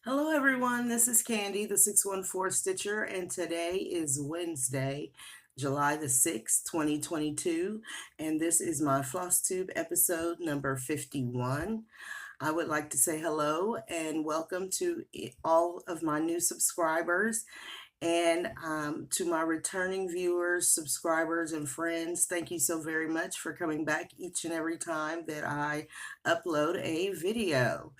Hello everyone, this is Candy, the 614 Stitcher, and today is Wednesday, July the 6th, 2022, and this is my Flosstube episode number 51. I would like to say hello and welcome to all of my new subscribers and to my returning viewers, subscribers, and friends. Thank you so very much for coming back each and every time that I upload a video.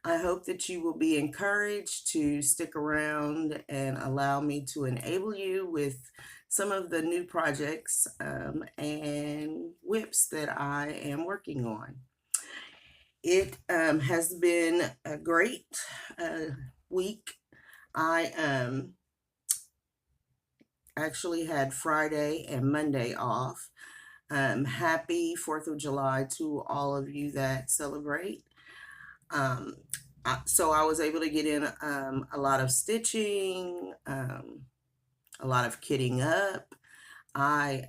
I hope that you will be encouraged to stick around and allow me to enable you with some of the new projects and whips that I am working on. It has been a great week. I actually had Friday and Monday off. Happy 4th of July to all of you that celebrate. Um, so I was able to get in a lot of stitching, a lot of kitting up. I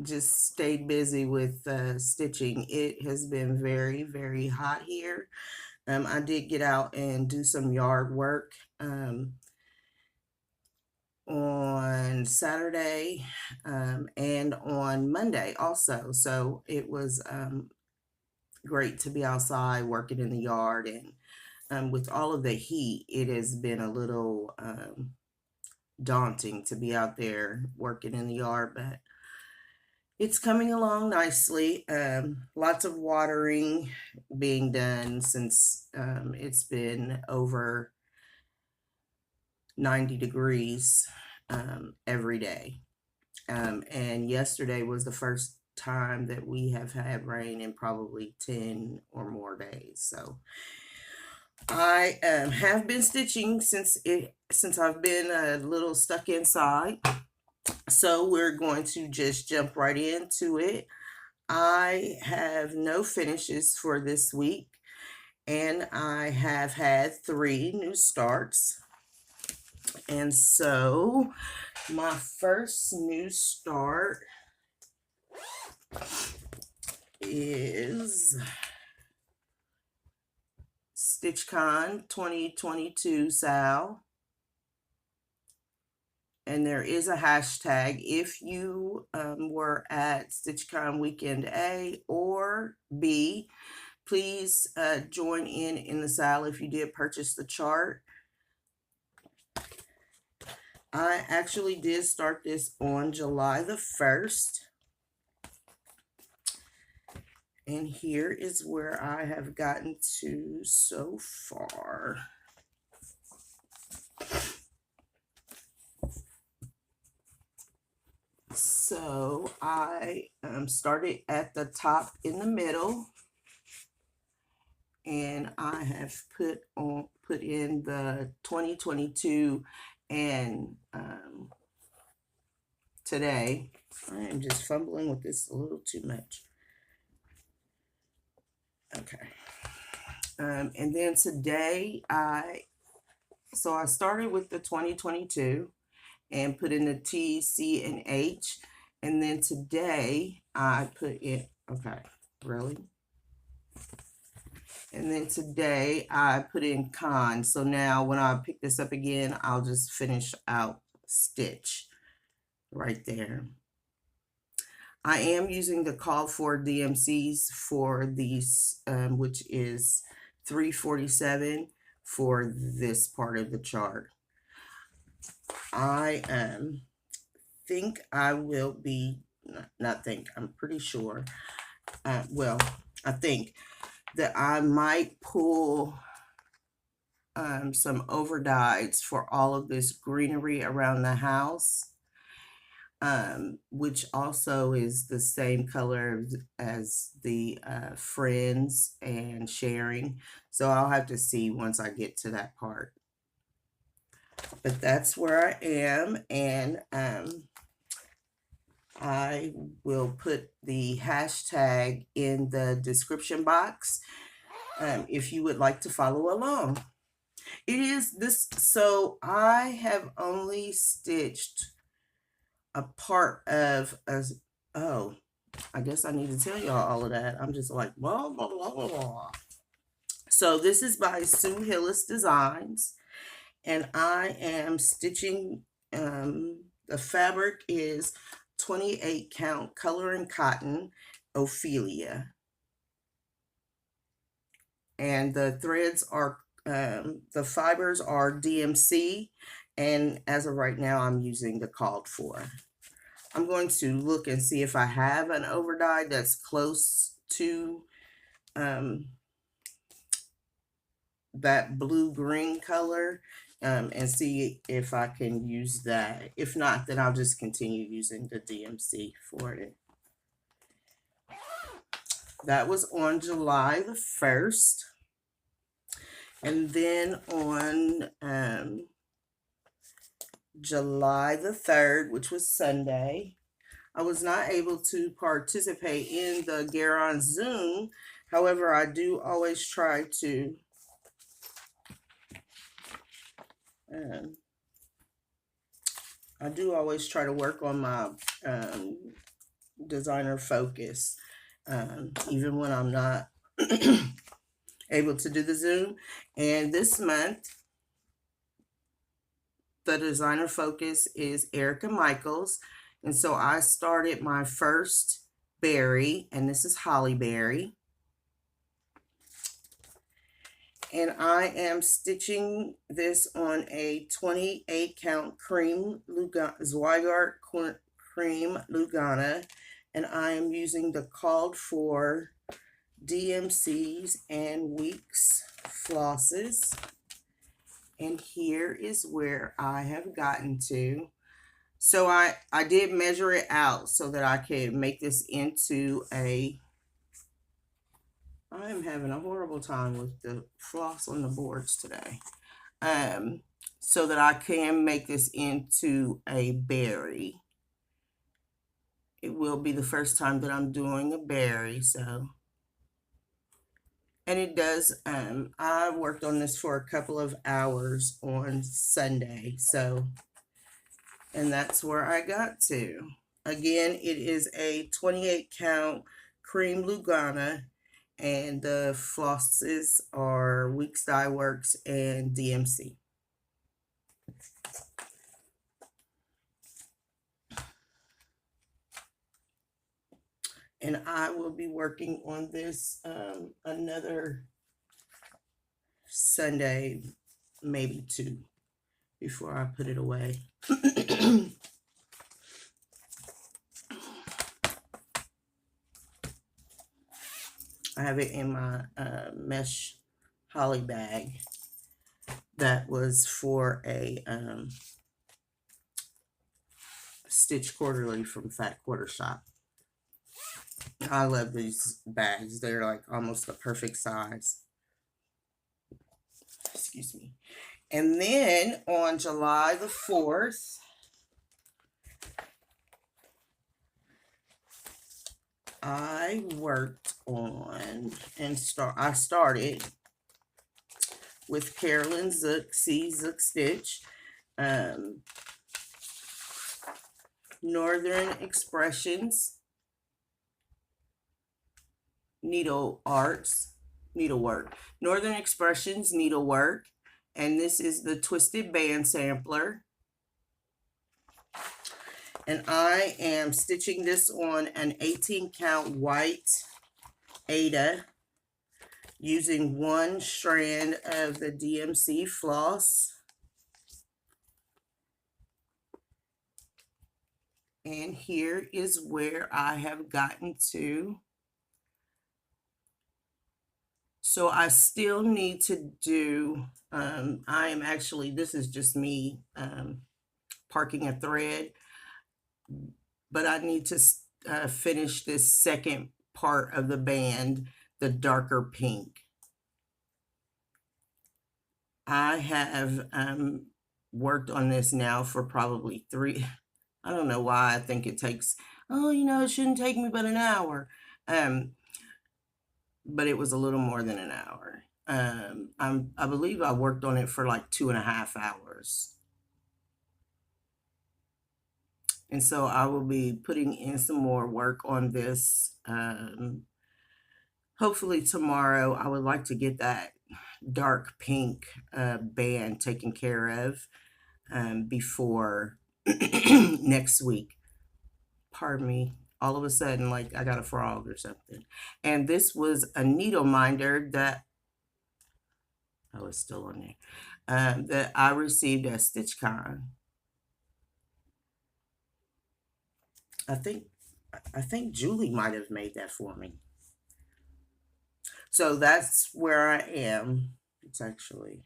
just stayed busy with stitching. It has been very, very hot here. I did get out and do some yard work on Saturday and on Monday also. So it was great to be outside working in the yard, and with all of the heat, it has been a little daunting to be out there working in the yard, but it's coming along nicely. Lots of watering being done since it's been over 90 degrees every day. And yesterday was the first time that we have had rain in probably 10 or more days. So I have been stitching since I've been a little stuck inside. So we're going to just jump right into it. I have no finishes for this week, and I have had 3 new starts. And so my first new start is StitchCon 2022 Sal. And there is a hashtag. If you were at StitchCon Weekend A or B, please join in the sale if you did purchase the chart. I actually did start this on July the 1st. And here is where I have gotten to so far. So I started at the top in the middle, and I have put in the 2022, and today I am just fumbling with this a little too much. Okay. And then today I started with the 2022 and put in the T, C, and H. And then today I put in, okay, really? And then today I put in con. So now when I pick this up again, I'll just finish out stitch right there. I am using the call for DMCs for these, which is 347 for this part of the chart. I think I will be, not think, I'm pretty sure. Well, I think that I might pull some overdyes for all of this greenery around the house, which also is the same color as the friends and sharing. So I'll have to see once I get to that part. But that's where I am, and I will put the hashtag in the description box if you would like to follow along. It is this, so I have only stitched a part of, oh, I guess I need to tell y'all all of that. I'm just like, blah, blah, blah, blah, blah. So this is by Sue Hillis Designs, and I am stitching, the fabric is 28 count color and cotton Ophelia, and the threads are, the fibers are DMC, and as of right now I'm using the called for. I'm going to look and see if I have an overdye that's close to that blue-green color, and see if I can use that. If not, then I'll just continue using the DMC for it. That was on July the 1st. And then on July the 3rd, which was Sunday, I was not able to participate in the Garon Zoom. However, I do always try to work on my designer focus, even when I'm not able to do the Zoom. And this month, the designer focus is Erica Michaels. And so I started my first berry, and this is Holly Berry. And I am stitching this on a 28 count cream Zweigart cream Lugana, and I am using the called for DMCs and Weeks flosses. And here is where I have gotten to. So I did measure it out so that I could make this into a, I am having a horrible time with the floss on the boards today. So that I can make this into a berry. It will be the first time that I'm doing a berry, so. And it does, I worked on this for a couple of hours on Sunday, so, and that's where I got to. Again, it is a 28 count cream Lugana, and the flosses are Weeks Dye Works and DMC. And I will be working on this another Sunday, maybe 2, before I put it away. I have it in my mesh holly bag that was for a Stitch Quarterly from Fat Quarter Shop. I love these bags. They're like almost the perfect size. Excuse me. And then on July the 4th, I worked on and I started with Carolyn Zook, Zook Stitch, Northern Expressions Needlework, Northern Expressions Needlework, and this is the Twisted Band sampler. And I am stitching this on an 18 count white Ada using 1 strand of the DMC floss. And here is where I have gotten to. So I still need to do, I am actually, this is just me parking a thread, but I need to finish this second part of the band, the darker pink. I have worked on this now for probably 3, I don't know why I think it takes, oh, you know, it shouldn't take me but an hour. But it was a little more than an hour. I believe I worked on it for like 2.5 hours. And so I will be putting in some more work on this. Hopefully tomorrow. I would like to get that dark pink band taken care of before next week. Pardon me. All of a sudden, like I got a frog or something. And this was a needle minder that, oh, it's still on there, that I received at StitchCon. I think Julie might have made that for me. So that's where I am. It's actually,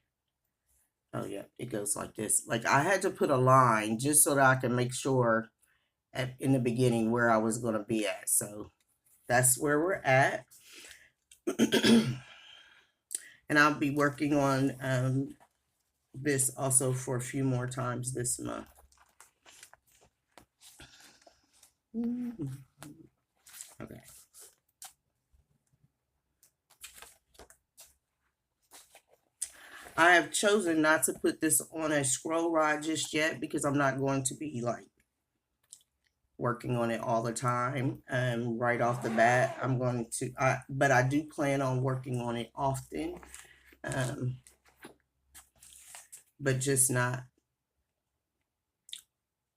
oh yeah, it goes like this. Like I had to put a line just so that I can make sure in the beginning where I was going to be at. So that's where we're at. And I'll be working on this also for a few more times this month. Okay. I have chosen not to put this on a scroll rod just yet because I'm not going to be like working on it all the time. Right off the bat, I'm going to, but I do plan on working on it often, but just not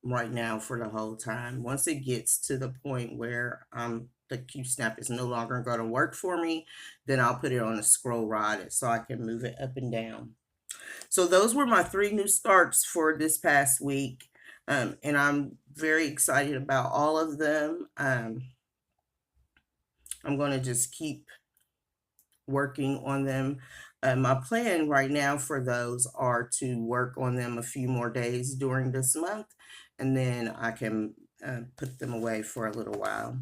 right now for the whole time. Once it gets to the point where the Q snap is no longer going to work for me, then I'll put it on a scroll rod so I can move it up and down. So those were my 3 new starts for this past week. And I'm very excited about all of them. I'm going to just keep working on them. My plan right now for those are to work on them a few more days during this month, and then I can put them away for a little while.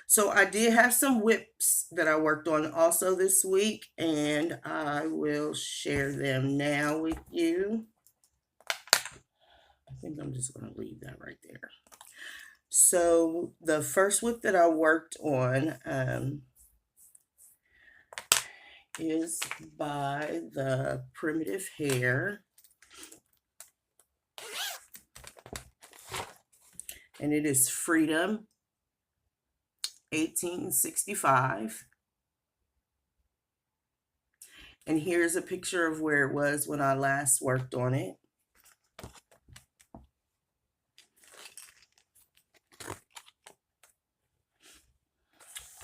So I did have some whips that I worked on also this week, and I will share them now with you. I think I'm just going to leave that right there. So the first whip that I worked on is by the Primitive Hare. And it is Freedom 1865. And here's a picture of where it was when I last worked on it.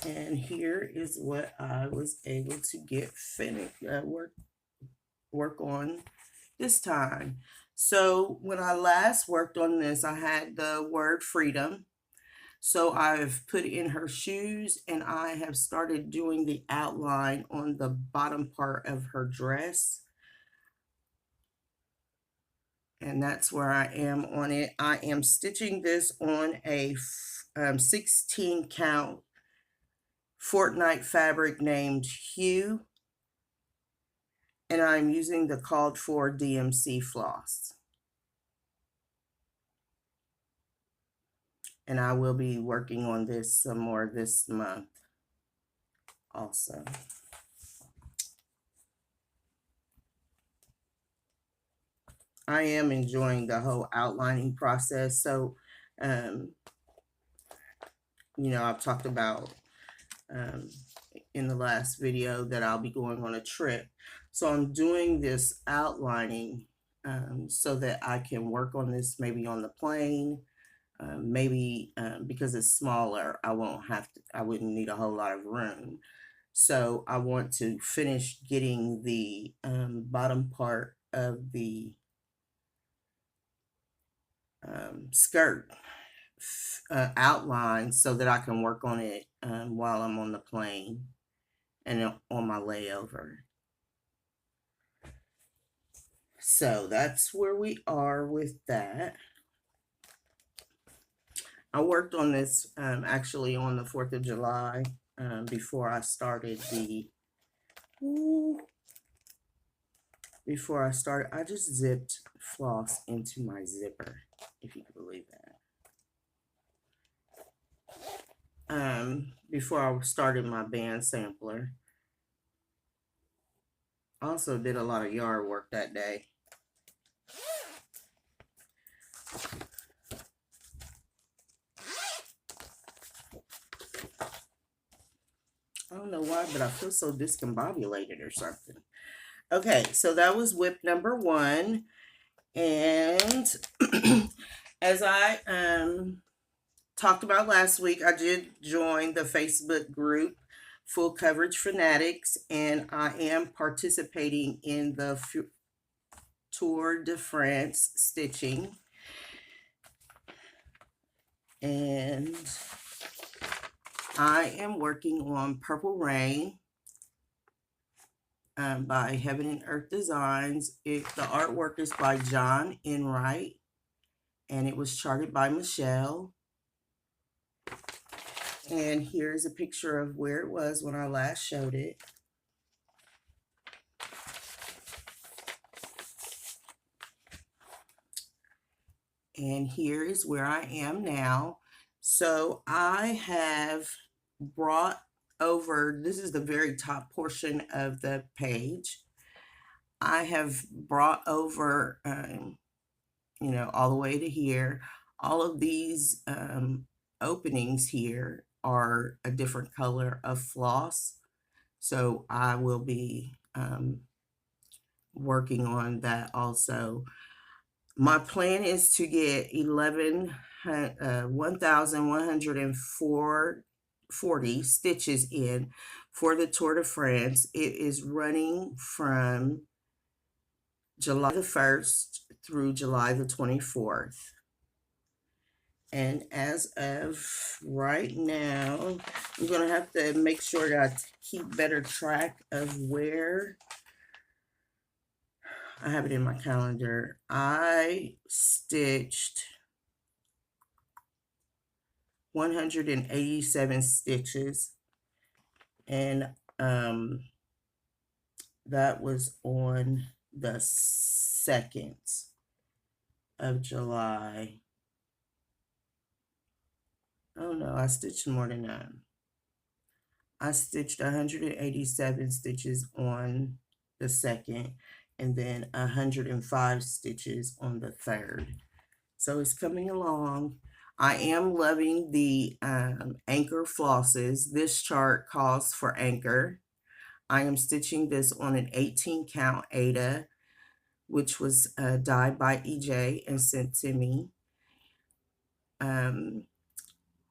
And here is what I was able to get finished, work on this time. So when I last worked on this, I had the word freedom. So I've put in her shoes, and I have started doing the outline on the bottom part of her dress. And that's where I am on it. I am stitching this on a 16 count Fortnite fabric named Hue. And I'm using the called for DMC floss. And I will be working on this some more this month also. I am enjoying the whole outlining process. So, I've talked about in the last video that I'll be going on a trip. So I'm doing this outlining so that I can work on this maybe on the plane. Maybe because it's smaller, I wouldn't need a whole lot of room. So I want to finish getting the bottom part of the skirt outline so that I can work on it while I'm on the plane and on my layover. So that's where we are with that. I worked on this actually on the 4th of July before I started I just zipped floss into my zipper, if you can believe that. Before I started my band sampler. I also did a lot of yard work that day. I don't know why, but I feel so discombobulated or something. Okay, so that was whip number 1. And as I talked about last week, I did join the Facebook group Full Coverage Fanatics, and I am participating in the Tour de France stitching. And I am working on Purple Rain by Heaven and Earth Designs. The artwork is by John Enright, and it was charted by Michelle. And here's a picture of where it was when I last showed it. And here is where I am now. So I have brought over, this is the very top portion of the page. I have brought over, you know, all the way to here. All of these openings here are a different color of floss. So I will be working on that also. My plan is to get 1,140 stitches in for the Tour de France. It is running from July the 1st through July the 24th. And as of right now, I'm going to have to make sure that I keep better track of where I have it in my calendar. I stitched 187 stitches, and that was on the 2nd of July. Oh no, I stitched more than that. I stitched 187 stitches on the 2nd, and then 105 stitches on the 3rd. So it's coming along. I am loving the anchor flosses. This chart calls for anchor. I am stitching this on an 18 count Ada, which was dyed by EJ and sent to me.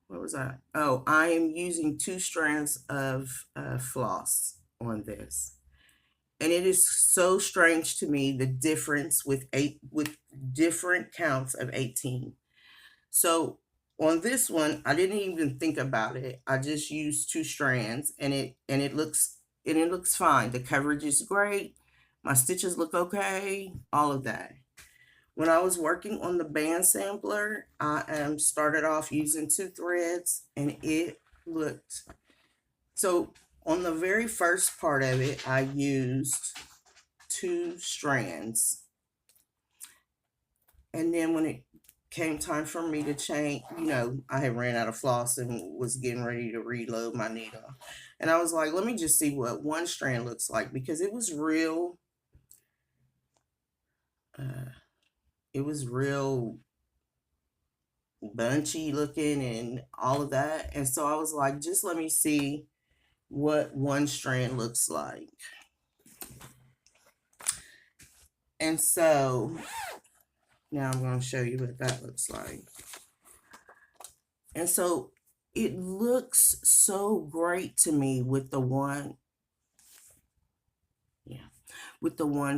What was that? Oh, I am using 2 strands of floss on this. And it is so strange to me, the difference with different counts of 18. So on this one, I didn't even think about it. I just used 2 strands, and it looks fine. The coverage is great. My stitches look okay, all of that. When I was working on the band sampler, I started off using 2 threads, and it looked, so on the very first part of it, I used 2 strands. And then when it came time for me to change, you know, I had ran out of floss and was getting ready to reload my needle. And I was like, let me just see what 1 strand looks like, because it was real, bunchy looking and all of that. And so I was like, just let me see what 1 strand looks like. And so now I'm going to show you what that looks like. And so it looks so great to me with the one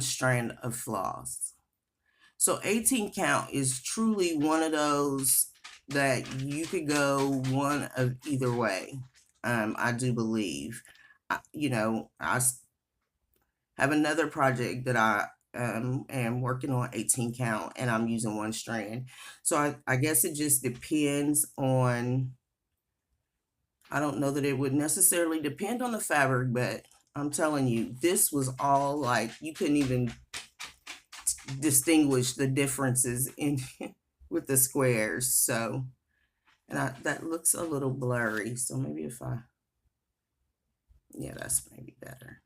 strand of floss. So 18 count is truly one of those that you could go one of either way. I do believe. You know, I have another project that I am working on 18 count, and I'm using 1 strand. So I guess it just depends on, I don't know that it would necessarily depend on the fabric, but I'm telling you, this was all like, you couldn't even distinguish the differences in with the squares. So, and that looks a little blurry. So maybe if yeah, that's maybe better.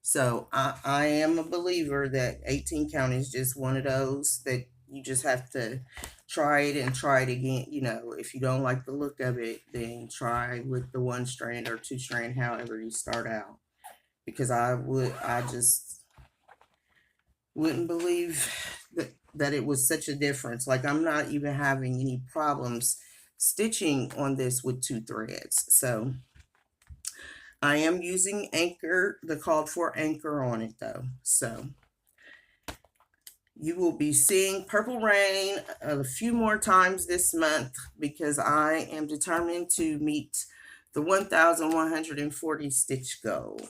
So I am a believer that 18 count is just one of those that you just have to try it and try it again. You know, if you don't like the look of it, then try with the 1 strand or 2 strand, however you start out. because I just wouldn't believe that it was such a difference. Like, I'm not even having any problems stitching on this with 2 threads. So I am using anchor, the called for anchor on it though. So you will be seeing Purple Rain a few more times this month, because I am determined to meet the 1,140 stitch goal.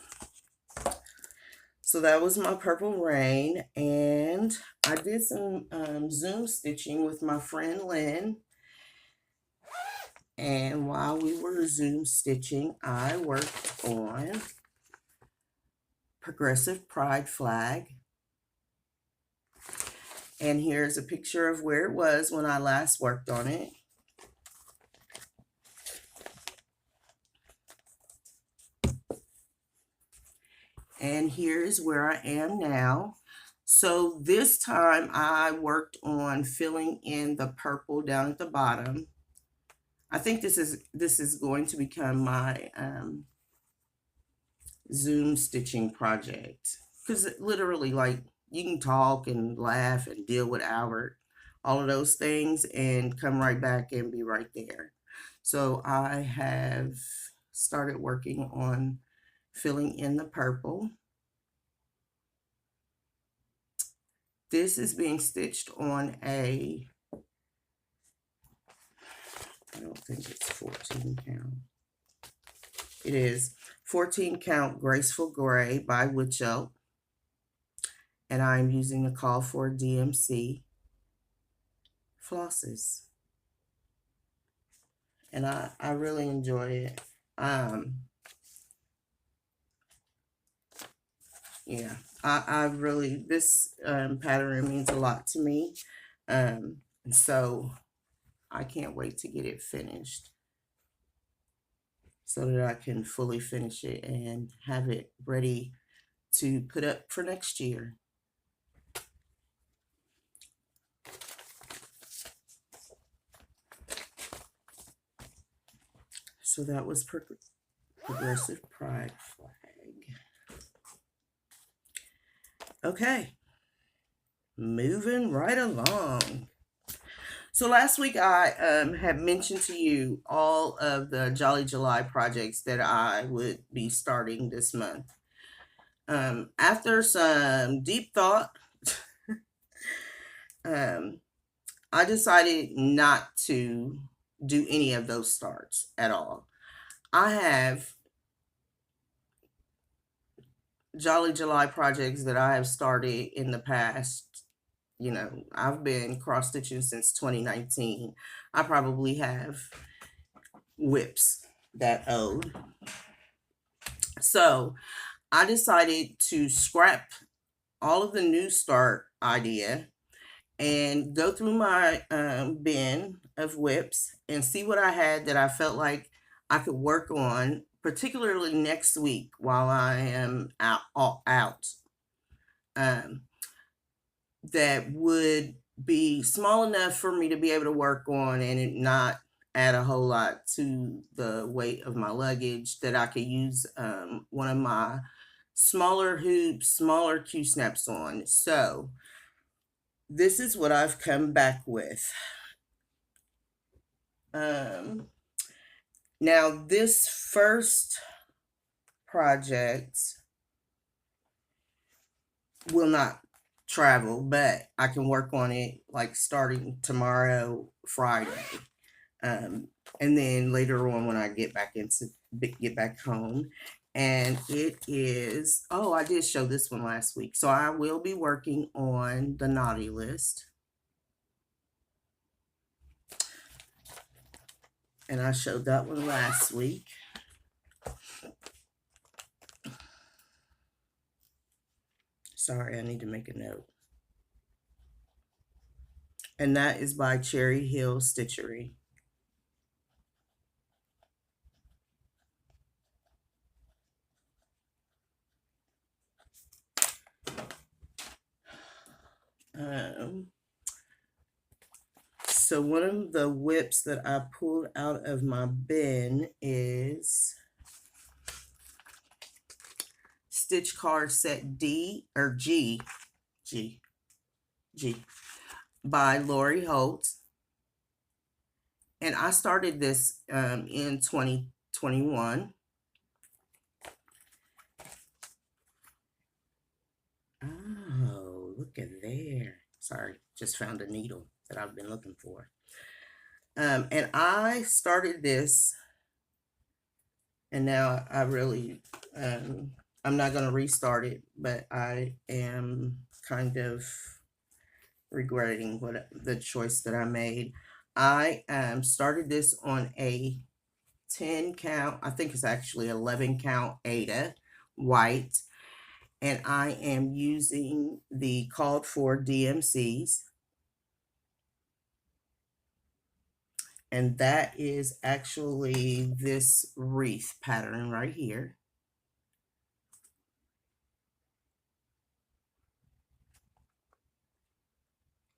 So that was my Purple Rain, and I did some Zoom stitching with my friend Lynn. And while we were Zoom stitching, I worked on Progressive Pride Flag. And here's a picture of where it was when I last worked on it. And here's where I am now. So this time I worked on filling in the purple down at the bottom. I think this is going to become my Zoom stitching project, because literally, like, you can talk and laugh and deal with Albert, all of those things, and come right back and be right there. So I have started working on filling in the purple. This is being stitched on I don't think it's 14 count. It is 14 count Graceful Gray by Witch Elk. And I'm using the call for DMC flosses. And I really enjoy it. Yeah, I really, this pattern means a lot to me. And so I can't wait to get it finished, so that I can fully finish it and have it ready to put up for next year. So that was Progressive Pride Flag. Okay, moving right along. So last week I had mentioned to you all of the Jolly July projects that I would be starting this month. After some deep thought, I decided not to do any of those starts at all. I have Jolly July projects that I have started in the past. You know, I've been cross stitching since 2019. I probably have whips that old. So I decided to scrap all of the new start idea and go through my bin of whips and see what I had that I felt like I could work on, particularly next week while I am out. That would be small enough for me to be able to work on and it not add a whole lot to the weight of my luggage, that I could use one of my smaller hoops, smaller Q-snaps on. So this is what I've come back with. Now this first project will not travel, but I can work on it like starting tomorrow, Friday. And then later on when I get back home. And it is, oh, I did show this one last week. So I will be working on the naughty list. And I showed that one last week. Sorry, I need to make a note. And that is by Cherry Hill Stitchery. So one of the whips that I pulled out of my bin is stitch card set D or G by Lori Holt. And I started this in 2021. Oh, look at there. Sorry, just found a needle that I've been looking for. And I started this, and now I really, I'm not going to restart it, but I am kind of regretting the choice that I made. I started this on a 10 count, I think it's actually 11 count Ada white, and I am using the called for DMCs, and that is actually this wreath pattern right here.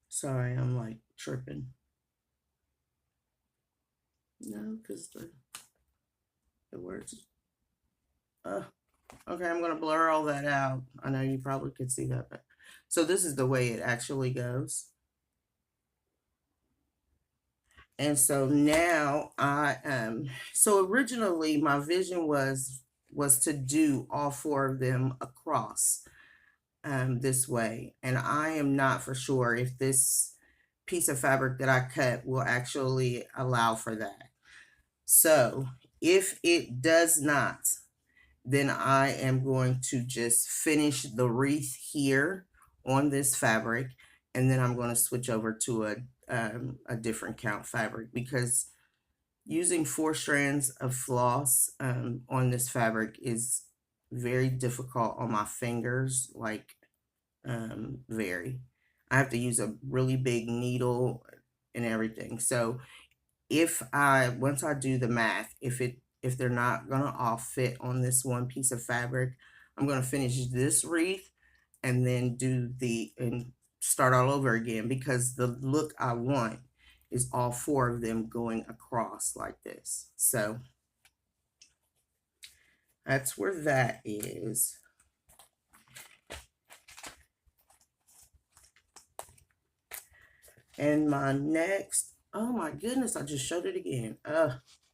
Sorry, I'm like tripping. No, because the words. Okay, I'm going to blur all that out. I know you probably could see that, but so this is the way it actually goes. And so now so originally my vision was to do all 4 of them across this way. And I am not for sure if this piece of fabric that I cut will actually allow for that. So if it does not, then I am going to just finish the wreath here on this fabric, and then I'm going to switch over to a different count fabric, because using 4 strands of floss on this fabric is very difficult on my fingers, like very. I have to use a really big needle and everything. So once I do the math, if they're not gonna all fit on this one piece of fabric, I'm gonna finish this wreath and then and start all over again, because the look I want is all 4 of them going across like this. So that's where that is. And my next, oh my goodness, I just showed it again.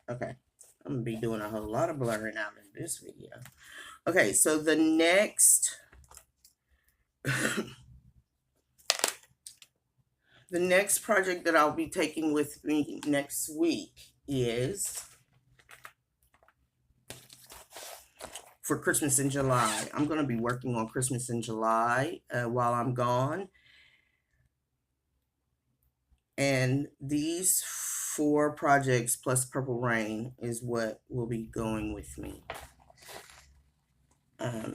Okay. I'm gonna be doing a whole lot of blurring out in this video. Okay, so the next the next project that I'll be taking with me next week is for Christmas in July. I'm going to be working on Christmas in July while I'm gone. And these 4 projects plus Purple Rain is what will be going with me.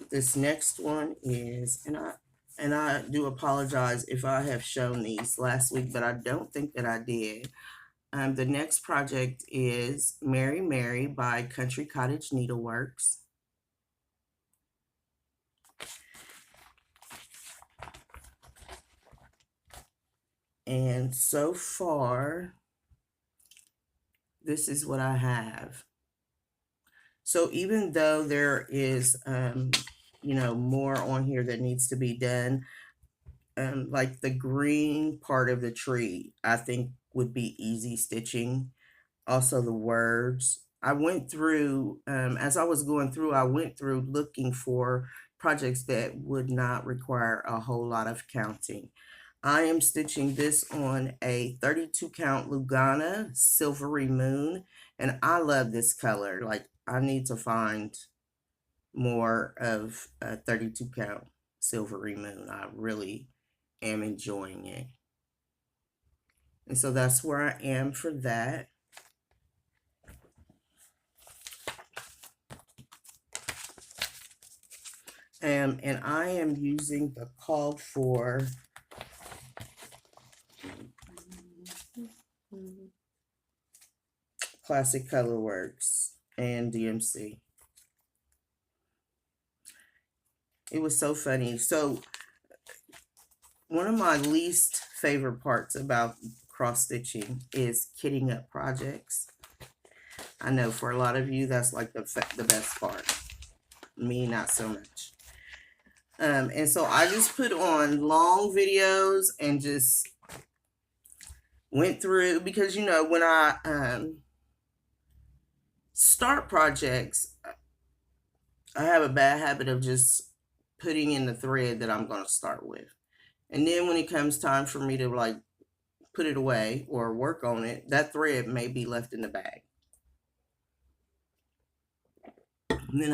This next one is, and I do apologize if I have shown these last week, but I don't think that I did. The next project is Mary Mary by Cottage Needleworks. And so far, this is what I have. So even though there is, more on here that needs to be done, like the green part of the tree, I think would be easy stitching. Also the words. I went through, as I was going through, I went through looking for projects that would not require a whole lot of counting. I am stitching this on a 32 count Lugana Silvery Moon, and I love this color. Like, I need to find more of a 32 count Silvery Moon. I really am enjoying it. And so that's where I am for that. And I am using the called for Classic Colorworks and DMC. It was so funny. So one of my least favorite parts about cross stitching is kitting up projects. I know for a lot of you that's like the best part. Me, not so much. And so I just put on long videos and just went through, because you know, when I start projects, I have a bad habit of just putting in the thread that I'm going to start with. And then when it comes time for me to like put it away or work on it, that thread may be left in the bag. And then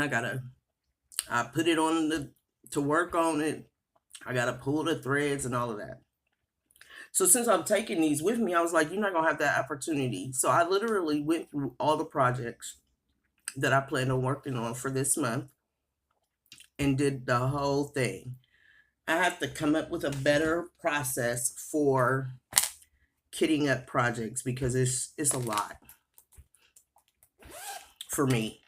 I put it on to work on it. I got to pull the threads and all of that. So since I'm taking these with me, I was like, you're not going to have that opportunity. So I literally went through all the projects that I plan on working on for this month and did the whole thing. I have to come up with a better process for kitting up projects because it's a lot for me.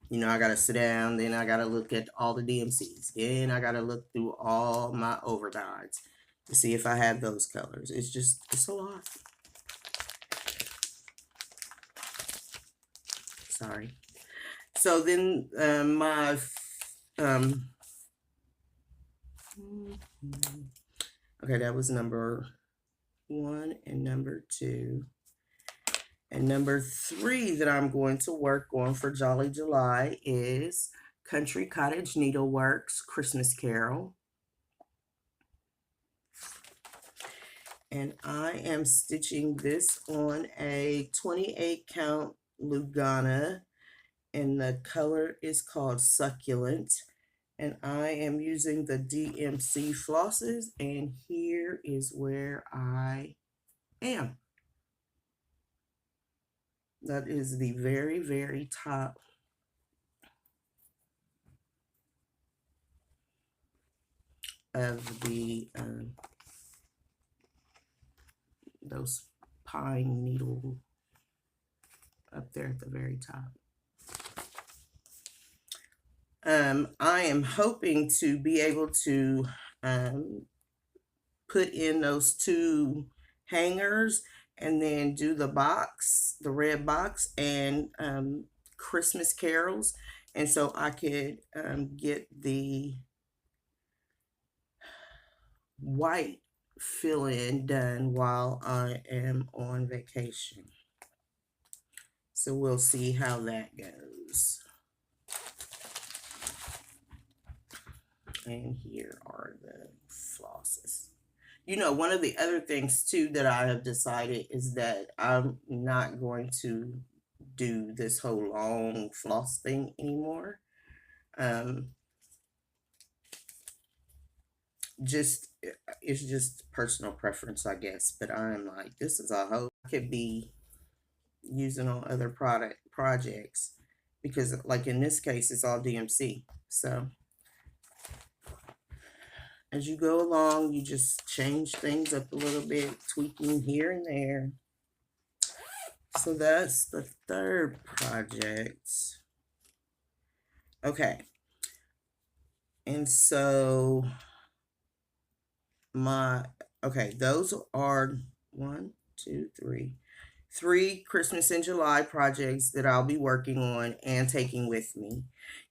You know, I got to sit down, then I got to look at all the DMCs, then I got to look through all my overdyes to see if I have those colors. It's a lot. Sorry. So then okay, that was number 1 and number 2. And number 3 that I'm going to work on for Jolly July is Cottage Needlework's Christmas Carol. And I am stitching this on a 28 count Lugana, and the color is called Succulent. And I am using the DMC flosses, and here is where I am. That is the very, very top of the those pine needle up there at the very top. I am hoping to be able to put in those 2 hangers and then do the box, the red box, and Christmas carols. And so I could get the white fill-in done while I am on vacation. So we'll see how that goes. And here are the flosses. You know, one of the other things too that I have decided is that I'm not going to do this whole long floss thing anymore. It's just personal preference, I guess. But I'm like, this is a whole I could be using on other projects, because like in this case it's all DMC. So as you go along, you just change things up a little bit, tweaking here and there. So that's the 3rd project. Okay. And so those are 3 Christmas in July projects that I'll be working on and taking with me.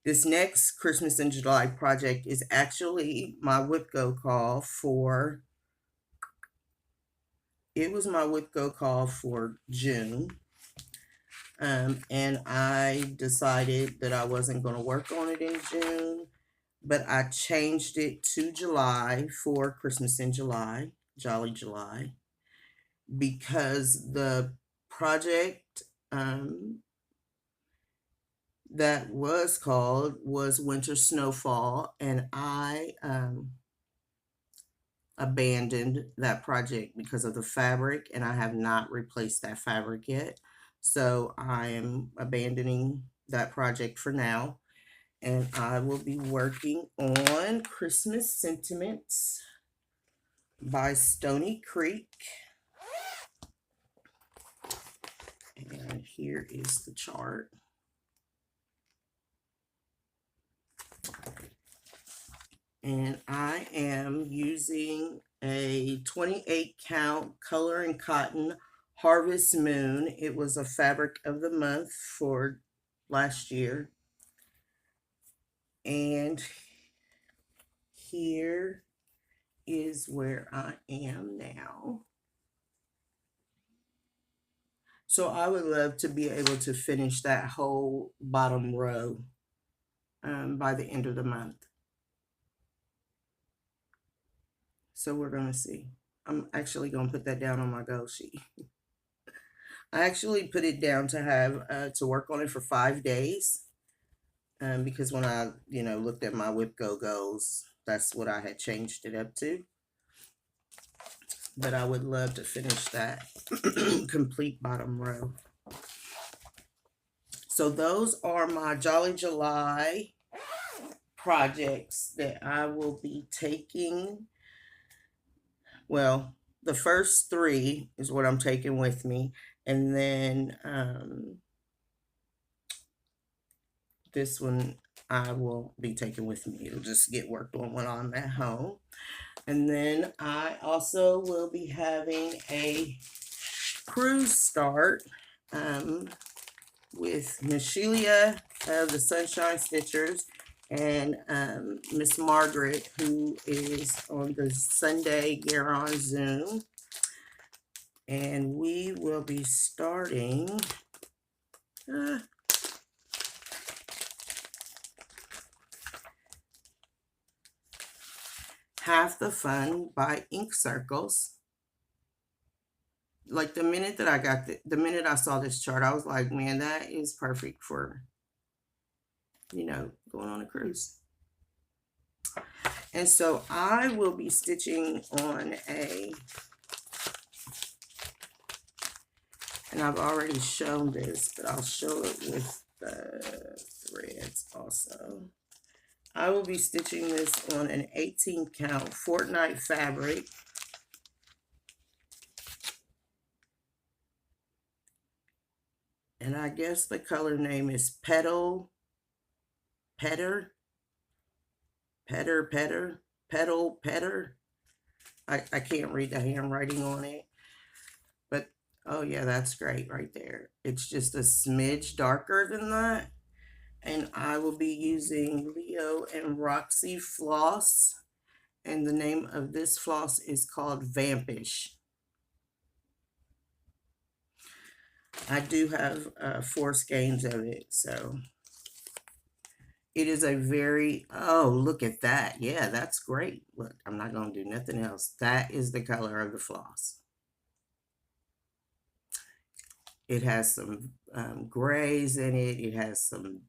This next Christmas in July project is actually my whip-go call for, it was my whip-go call for June. And I decided that I wasn't going to work on it in June, but I changed it to July for Christmas in July, Jolly July, because the project that was called was Winter Snowfall, and I abandoned that project because of the fabric, and I have not replaced that fabric yet. So I am abandoning that project for now, and I will be working on Christmas Sentiments by Stony Creek. And here is the chart. And I am using a 28 count Color and Cotton Harvest Moon. It was a fabric of the month for last year. And here is where I am now. So I would love to be able to finish that whole bottom row by the end of the month. So we're going to see. I'm actually going to put that down on my goal sheet. I actually put it down to have to work on it for 5 days. Because when I, looked at my Whip Go goals, that's what I had changed it up to. But I would love to finish that complete bottom row. So those are my Jolly July projects that I will be taking. Well, the first 3 is what I'm taking with me. And then this one I will be taking with me. It'll just get worked on when I'm at home. And then I also will be having a cruise start with Miss Shelia of the Sunshine Stitchers and Miss Margaret, who is on the Sunday Garon Zoom. And we will be starting Half the Fun by Ink Circles. Like the minute that I got the minute I saw this chart, I was like, man, that is perfect for, going on a cruise. And so I will be stitching on and I've already shown this, but I'll show it with the threads also. I will be stitching this on an 18 count Fortnite fabric. And I guess the color name is Petal. I can't read the handwriting on it. But, oh yeah, that's great right there. It's just a smidge darker than that. And I will be using Leo and Roxy floss. And the name of this floss is called Vampish. I do have 4 skeins of it, so it is a very, oh, look at that. Yeah, that's great. Look, I'm not going to do nothing else. That is the color of the floss. It has some grays in it. It has some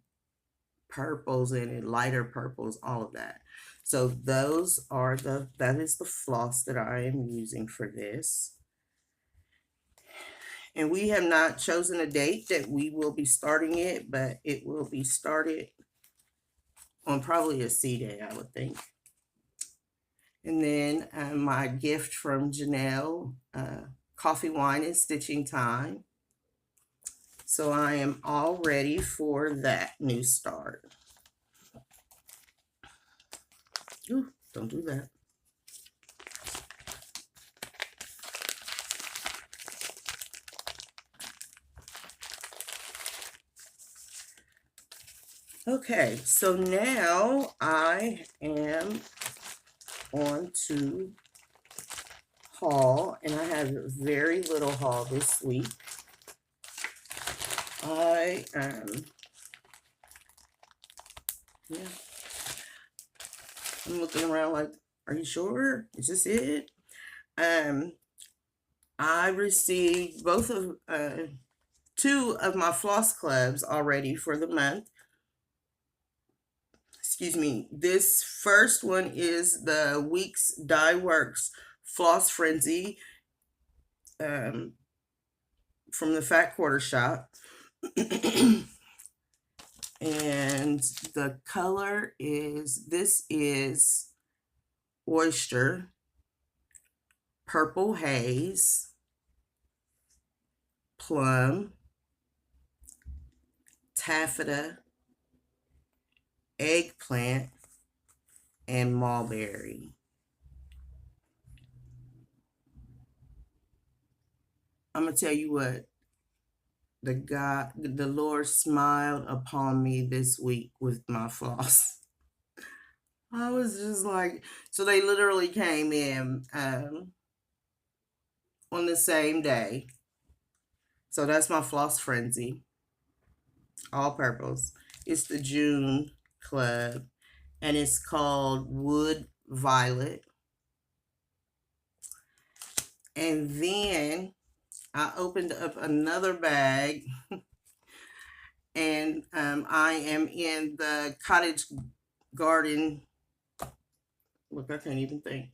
purples in it, lighter purples, all of that. So those are that is the floss that I am using for this. And we have not chosen a date that we will be starting it, but it will be started on probably a C day, I would think. And then my gift from Janelle, Coffee, Wine, and Stitching Time. So I am all ready for that new start. Ooh, don't do that. Okay, so now I am on to haul, and I have very little haul this week. Yeah, I'm looking around like, are you sure? Is this it? I received both of 2 of my floss clubs already for the month. Excuse me. This first one is the Weeks Dye Works Floss Frenzy from the Fat Quarter Shop. And the color is, this is Oyster, Purple Haze, Plum, Taffeta, Eggplant, and Mulberry. I'm going to tell you what, the Lord smiled upon me this week with my floss. I was just like, so they literally came in on the same day. So that's my floss frenzy, all purples. It's the June Club, and it's called Wood Violet. And then I opened up another bag, and I am in the Cottage Garden. Look, I can't even think.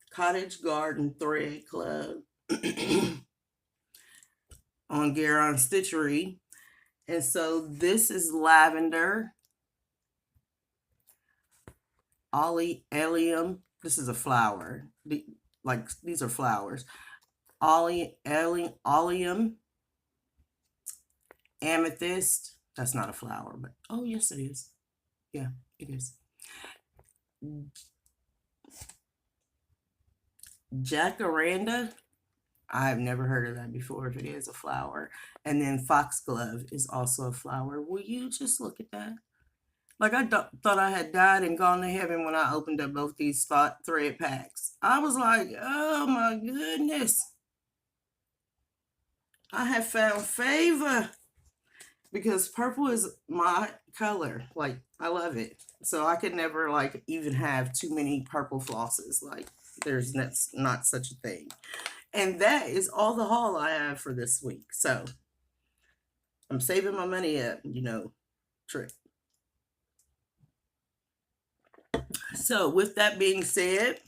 Cottage Garden Thread Club on Garon Stitchery. And so this is lavender, allium. This is a flower. Like these are flowers. Allium, amethyst. That's not a flower, but oh yes it is. Yeah, it is. Jacaranda. I've never heard of that before if it is a flower. And then foxglove is also a flower. Will you just look at that? Like I thought I had died and gone to heaven when I opened up both these spot thread packs. I was like, oh my goodness. I have found favor because purple is my color. Like I love it. So I could never like even have too many purple flosses. Like there's not such a thing. And that is all the haul I have for this week. So I'm saving my money up, trick. So with that being said,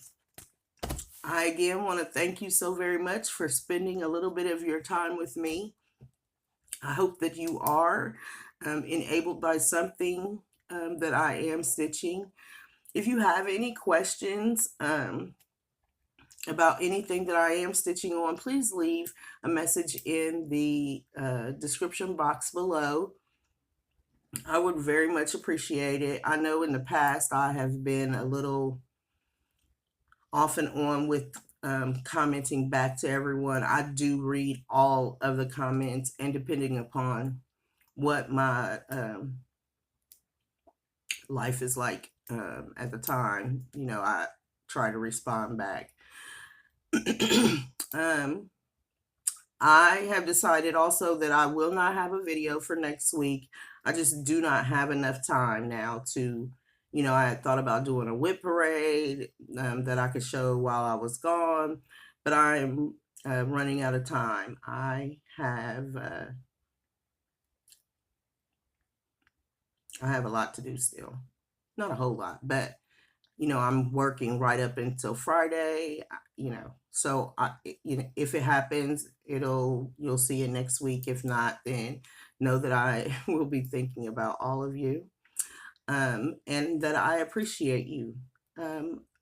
I again want to thank you so very much for spending a little bit of your time with me. I hope that you are enabled by something that I am stitching. If you have any questions about anything that I am stitching on, please leave a message in the description box below. I would very much appreciate it. I know in the past I have been a little off and on with commenting back to everyone. I do read all of the comments, and depending upon what my life is like at the time, I try to respond back. I have decided also that I will not have a video for next week. I just do not have enough time now to, I had thought about doing a whip parade that I could show while I was gone, but I'm running out of time. I have a lot to do still. Not a whole lot, but I'm working right up until Friday, so if it happens, you'll see it next week. If not, then know that I will be thinking about all of you, and that I appreciate you.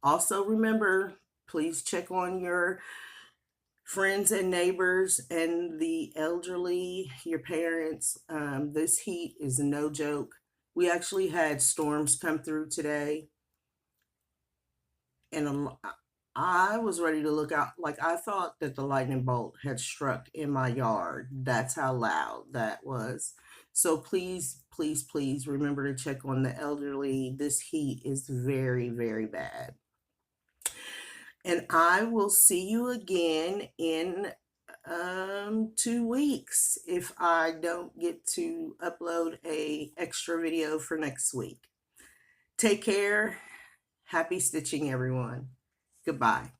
Also remember, please check on your friends and neighbors and the elderly, your parents. This heat is no joke. We actually had storms come through today, and I was ready to look out. Like I thought that the lightning bolt had struck in my yard. That's how loud that was. So please, please, please remember to check on the elderly. This heat is very, very bad. And I will see you again in 2 weeks if I don't get to upload a extra video for next week. Take care. Happy stitching, everyone. Goodbye.